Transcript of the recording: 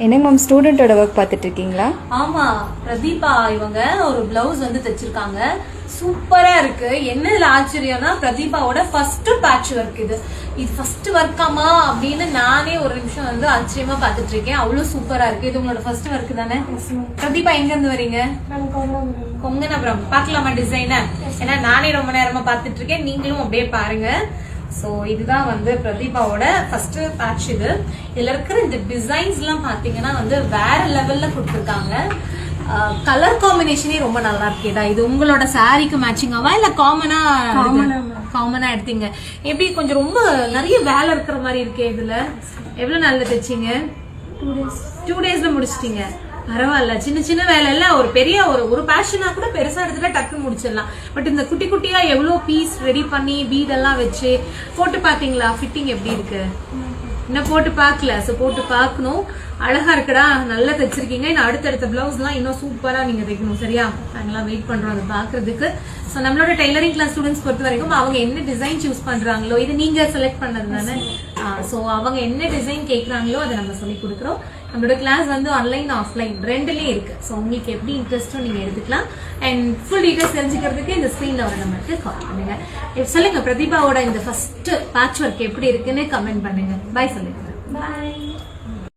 என்னங்க ma'am ஸ்டூடெண்டோட work பார்த்துட்டு இருக்கீங்களா? ஆமா, பிரதீபா இவங்க ஒரு பிளவுஸ் வந்து தைச்சிருக்காங்க. சூப்பரா இருக்கு. என்னதுல ஆச்சரியம்னா பிரதீபாவோட ஃபர்ஸ்ட் பேட்ச் ஒர்க் இது ஃபர்ஸ்ட் ஒர்க்காமா அப்படின்னு நானே ஒரு நிமிஷம் வந்து ஆச்சரியமா பாத்துட்டு இருக்கேன். அவ்வளவு சூப்பரா இருக்கு. இது உங்களோட ஃபர்ஸ்ட் ஒர்க் தானே? பிரதீபா எங்க இருந்து வரீங்க? கொங்கனபுரம். பாக்கலாமா டிசைனை? ஏன்னா நானே ரொம்ப நேரமா பாத்துட்டு இருக்கேன், நீங்களும் அப்படியே பாருங்க. சோ இதுதான் வந்து பிரதீபாவோட ஃபர்ஸ்ட் பேட்ச். இதுல இருக்கிற இந்த டிசைன்ஸ் எல்லாம் பாத்தீங்கன்னா வந்து வேற லெவல்ல கொடுத்துருக்காங்க. கலர் காம்பினேஷனே ரொம்ப நல்லா இருக்கேடா. இது உங்களோட சாரிக்கு மேட்சிங்காவா இல்ல காமனா எடுத்தீங்க? எப்படி கொஞ்சம் ரொம்ப நிறைய வேலை இருக்கிற மாதிரி இருக்கே. இதுல எவ்வளவு நாள்ல தைச்சீங்க? 2 டேஸ்ல முடிச்சிட்டீங்க. பரவாயில்ல. சின்ன சின்ன வேலை இல்ல, ஒரு பெரிய ஒரு பேஷனா கூட பெருசா எடுத்துட்டா டக்குன்னு முடிச்சிடலாம். பட் இந்த குட்டி குட்டியா எவ்வளவு பீஸ் ரெடி பண்ணி பீட் எல்லாம் வச்சு போட்டு பாத்தீங்களா? ஃபிட்டிங் எப்படி இருக்கு? இன்னும் போட்டு பாக்கல. சோ போட்டு பாக்கணும். அழகா இருக்குடா, நல்லா தைச்சிருக்கீங்க. இன்னும் அடுத்தடுத்த பிளவுஸ் எல்லாம் இன்னும் சூப்பரா நீங்க தைக்கணும். சரியா? நாங்கெல்லாம் வெயிட் பண்றோம் அதை பாக்குறதுக்கு. சோ நம்மளோட டைலரிங் கிளாஸ் ஸ்டூடெண்ட்ஸ் பொறுத்த வரைக்கும் அவங்க என்ன டிசைன் சூஸ் பண்றாங்களோ, இது நீங்க செலக்ட் பண்ணது தானே. சோ அவங்க என்ன டிசைன் கேக்குறாங்களோ அதை நம்ம சொல்லி கொடுக்குறோம். நம்மளோட கிளாஸ் வந்து ஆன்லைன் ஆஃப்லைன் ரெண்டுலயும் இருக்கு. சோ உங்களுக்கு எப்படி இன்ட்ரெஸ்டோ நீங்க எடுத்துக்கலாம். அண்ட் ஃபுல் டீடைல்ஸ் தெரிஞ்சுக்கிறதுக்கு இந்த ஸ்கிரீன்ல வர நம்பருக்கு கால் பண்ணுங்க. சொல்லுங்க பிரதீபாவோட இந்த ஃபர்ஸ்ட் பேட்ச் ஒர்க் எப்படி இருக்குன்னு கமெண்ட் பண்ணுங்க. பாய் சொல்லுங்க. Bye.